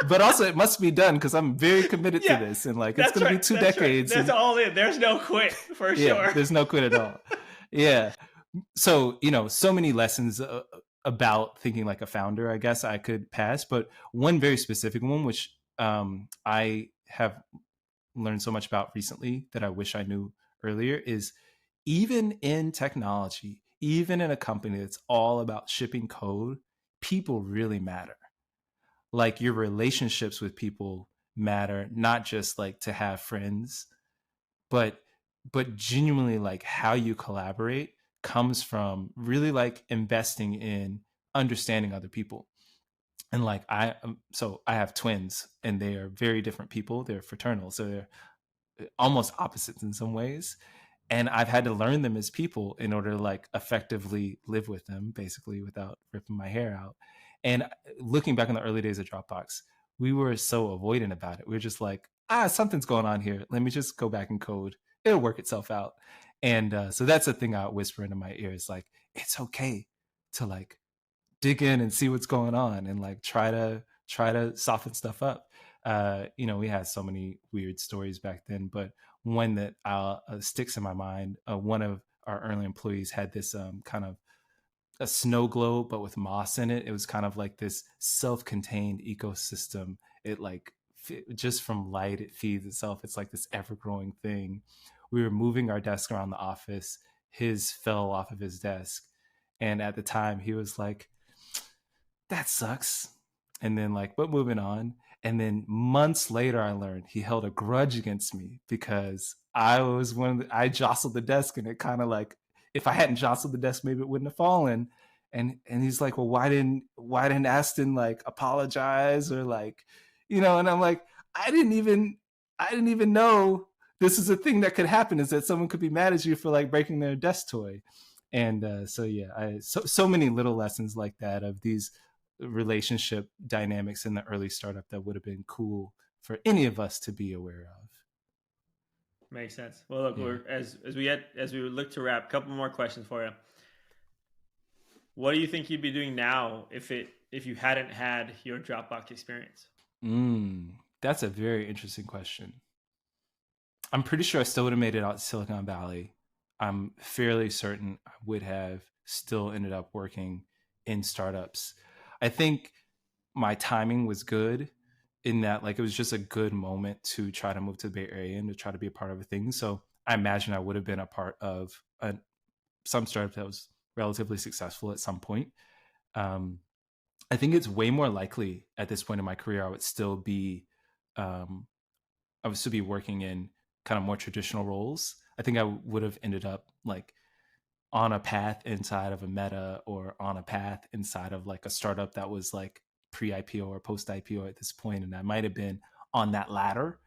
But also it must be done because I'm very committed to Yeah, this, and like it's that's going to be right. two That's right. decades, That's and all in. There's no quit for yeah, sure. there's no quit at all. Yeah. So so many lessons about thinking like a founder, I guess I could pass, but one very specific one, which I have learned so much about recently that I wish I knew earlier, is even in technology, even in a company that's all about shipping code, people really matter. Like your relationships with people matter, not just like to have friends, but genuinely like how you collaborate comes from really like investing in understanding other people. And like so I have twins and they are very different people. They're fraternal, so they're almost opposites in some ways, and I've had to learn them as people in order to like effectively live with them, basically without ripping my hair out. And looking back on the early days of Dropbox, we were so avoidant about it. We were just like, something's going on here. Let me just go back and code. It'll work itself out. And so that's the thing I whisper into my ear is like, it's okay to like dig in and see what's going on and like try to soften stuff up. We had so many weird stories back then, but one that sticks in my mind. One of our early employees had this kind of a snow globe, but with moss in it. It was kind of like this self-contained ecosystem. It like just from light, it feeds itself. It's like this ever-growing thing. We were moving our desk around the office. His fell off of his desk, and at the time, he was like, that sucks. And then like, but moving on. And then months later, I learned he held a grudge against me because I was I jostled the desk and it kind of like, if I hadn't jostled the desk, maybe it wouldn't have fallen. And he's like, well, why didn't Aston like apologize or like, and I'm like, I didn't even, I didn't even know this is a thing that could happen, is that someone could be mad at you for like breaking their desk toy. And so yeah, so many little lessons like that of these relationship dynamics in the early startup that would have been cool for any of us to be aware of. Makes sense. Well, look, Yeah. we're as we look to wrap. A couple more questions for you. What do you think you'd be doing now if you hadn't had your Dropbox experience? That's a very interesting question. I'm pretty sure I still would have made it out to Silicon Valley. I'm fairly certain I would have still ended up working in startups. I think my timing was good in that like it was just a good moment to try to move to the Bay Area and to try to be a part of a thing. So I imagine I would have been a part of some startup that was relatively successful at some point. Um, I think it's way more likely at this point in my career um, I would still be working in kind of more traditional roles. I think I would have ended up like on a path inside of a Meta or on a path inside of like a startup that was like pre IPO or post IPO at this point, and I might have been on that ladder.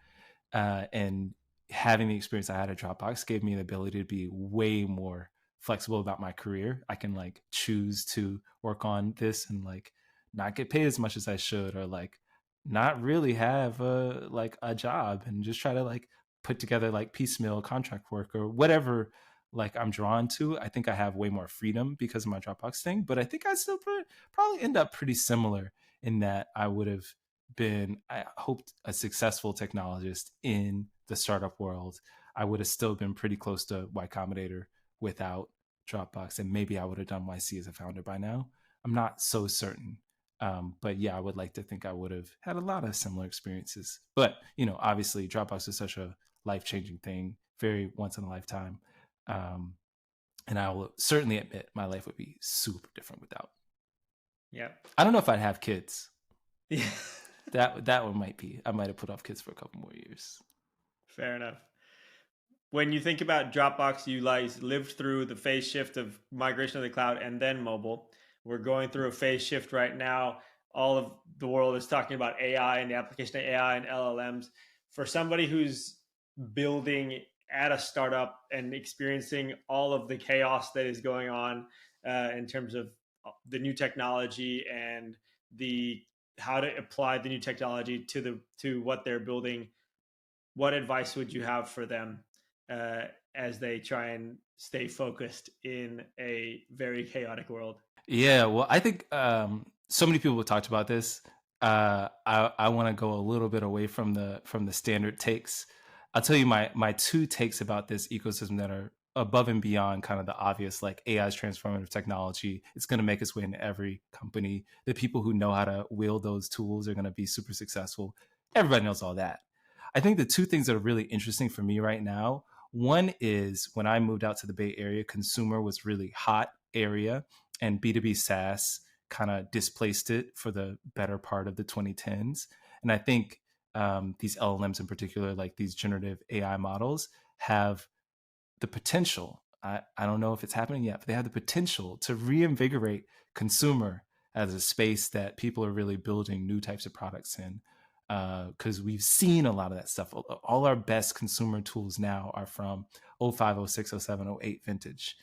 And having the experience I had at Dropbox gave me the ability to be way more flexible about my career. I can like choose to work on this and like not get paid as much as I should, or like not really have a job and just try to like put together like piecemeal contract work or whatever like I'm drawn to. I think I have way more freedom because of my Dropbox thing, but I think I still probably end up pretty similar in that I would have been, I hoped, a successful technologist in the startup world. I would have still been pretty close to Y Combinator without Dropbox, and maybe I would have done YC as a founder by now. I'm not so certain. But yeah, I would like to think I would have had a lot of similar experiences. But, obviously Dropbox is such a life changing thing, very once in a lifetime. Um, and I will certainly admit my life would be super different without. Yeah. I don't know if I'd have kids. Yeah. That one might be. I might have put off kids for a couple more years. Fair enough. when you think about Dropbox, you lived through the phase shift of migration to the cloud and then mobile. We're going through a phase shift right now. All of the world is talking about AI and the application of AI and LLMs. For somebody who's building at a startup and experiencing all of the chaos that is going on in terms of the new technology and the how to apply the new technology to what they're building, what advice would you have for them uh, as they try and stay focused in a very chaotic world? Yeah, well, I think so many people have talked about this. I want to go a little bit away from the standard takes. I'll tell you my two takes about this ecosystem that are above and beyond kind of the obvious, like AI is transformative technology. It's going to make its way into every company. The people who know how to wield those tools are going to be super successful. Everybody knows all that. I think the two things that are really interesting for me right now. One is when I moved out to the Bay Area, consumer was really hot area and B2B SaaS kind of displaced it for the better part of the 2010s. And I think these LLMs in particular, like these generative AI models, have the potential. I don't know if it's happening yet, but they have the potential to reinvigorate consumer as a space that people are really building new types of products in. Because we've seen a lot of that stuff. All our best consumer tools now are from '05, '06, '07, '08 vintage,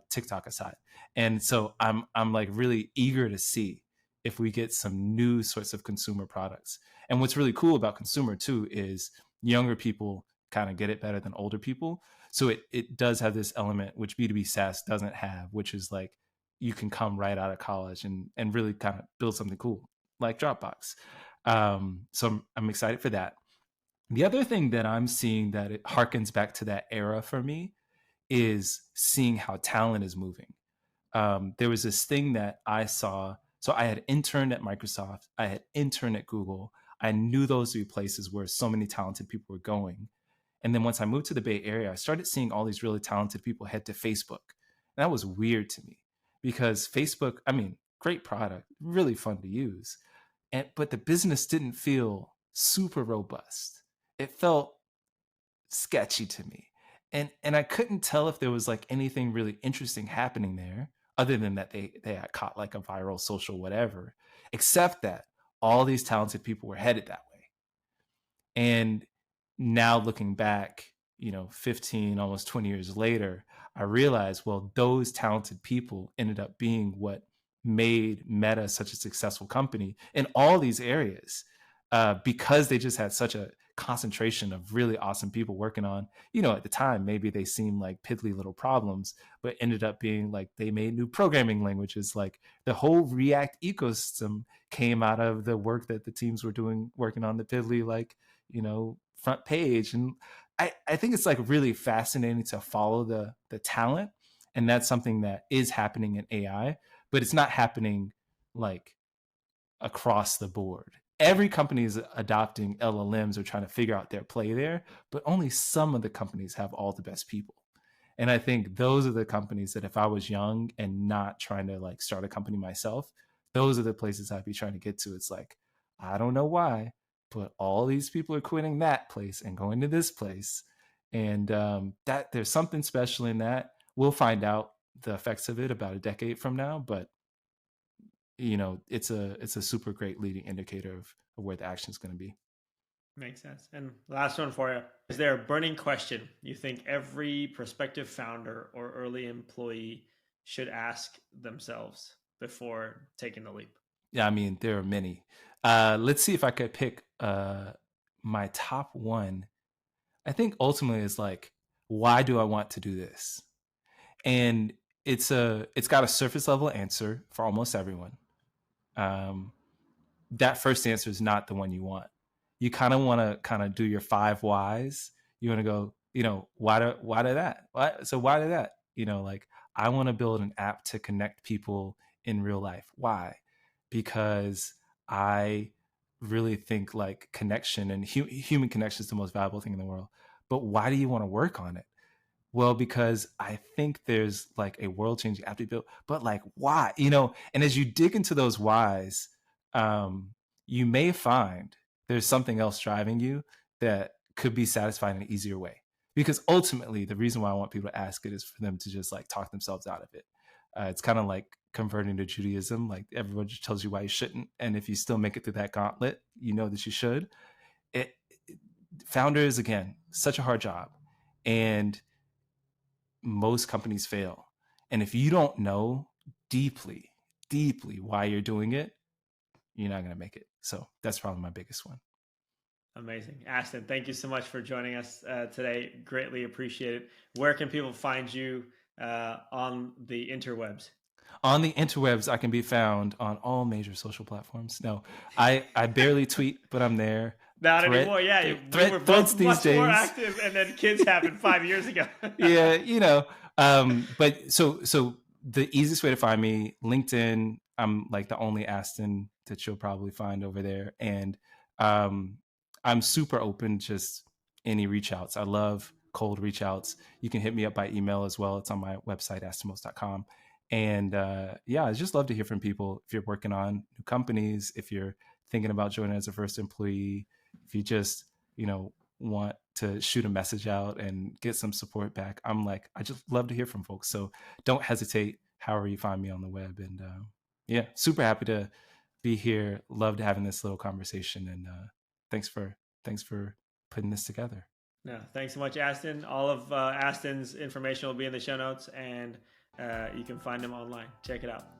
TikTok aside. And so I'm like really eager to see if we get some new sorts of consumer products. And what's really cool about consumer too is younger people kind of get it better than older people. So it does have this element which B2B SaaS doesn't have, which is like you can come right out of college and really kind of build something cool like Dropbox. So I'm excited for that. The other thing that I'm seeing that it harkens back to that era for me is seeing how talent is moving. There was this thing that I saw. So I had interned at Microsoft, I had interned at Google. I knew those would be places where so many talented people were going. And then once I moved to the Bay Area, I started seeing all these really talented people head to Facebook. And that was weird to me because Facebook, I mean, great product, really fun to use. But the business didn't feel super robust. It felt sketchy to me. And I couldn't tell if there was like anything really interesting happening there other than that they had caught like a viral social whatever, except that all these talented people were headed that way. And now looking back, 15, almost 20 years later, I realized, well, those talented people ended up being what made Meta such a successful company in all these areas, because they just had such a concentration of really awesome people working on, at the time, maybe they seemed like piddly little problems, but ended up being like they made new programming languages. Like the whole React ecosystem came out of the work that the teams were doing, working on the piddly, like, front page. And I think it's like really fascinating to follow the talent. And that's something that is happening in AI, but it's not happening like across the board. Every company is adopting LLMs or trying to figure out their play there, but only some of the companies have all the best people. And I think those are the companies that if I was young and not trying to like start a company myself, those are the places I'd be trying to get to. It's like, I don't know why, but all these people are quitting that place and going to this place. And that there's something special in that. We'll find out the effects of it about a decade from now, but it's a super great leading indicator of where the action is going to be. Makes sense. And last one for you. Is there a burning question you think every prospective founder or early employee should ask themselves before taking the leap? Yeah, I mean, there are many. Let's see if I could pick my top one. I think ultimately is like, why do I want to do this? And it's got a surface level answer for almost everyone. Um, that first answer is not the one you want. You kind of want to kind of do your five whys. You want to go, why do that? Why do that? Like I want to build an app to connect people in real life. Why? Because I really think like connection and human connection is the most valuable thing in the world. But why do you want to work on it? Well, because I think there's like a world changing app to be built, but like why? And as you dig into those whys, you may find there's something else driving you that could be satisfied in an easier way. because ultimately the reason why I want people to ask it is for them to just like talk themselves out of it. It's kind of like converting to Judaism. Like everyone just tells you why you shouldn't, and if you still make it through that gauntlet, you know that you should. It founders, again, such a hard job, and most companies fail. And if you don't know deeply, deeply why you're doing it, you're not going to make it. So that's probably my biggest one. Amazing. Aston, thank you so much for joining us today. Greatly appreciate it. Where can people find you on the interwebs? On the interwebs, I can be found on all major social platforms. No, I barely tweet, but I'm there. Not Thread, anymore. Yeah, we were threads both these much more days. active, and then kids happened 5 years ago. Yeah, but so the easiest way to find me, LinkedIn. I'm like the only Aston that you'll probably find over there, and um, I'm super open. Just any reach outs. I love cold reach outs. You can hit me up by email as well. It's on my website, astonmotes.com. And yeah, I just love to hear from people. If you're working on new companies, if you're thinking about joining as a first employee, if you just want to shoot a message out and get some support back, I'm like, I just love to hear from folks. So don't hesitate. However you find me on the web, and yeah, super happy to be here. Loved having this little conversation, and thanks for putting this together. No, thanks so much, Aston. All of Aston's information will be in the show notes, and you can find him online. Check it out.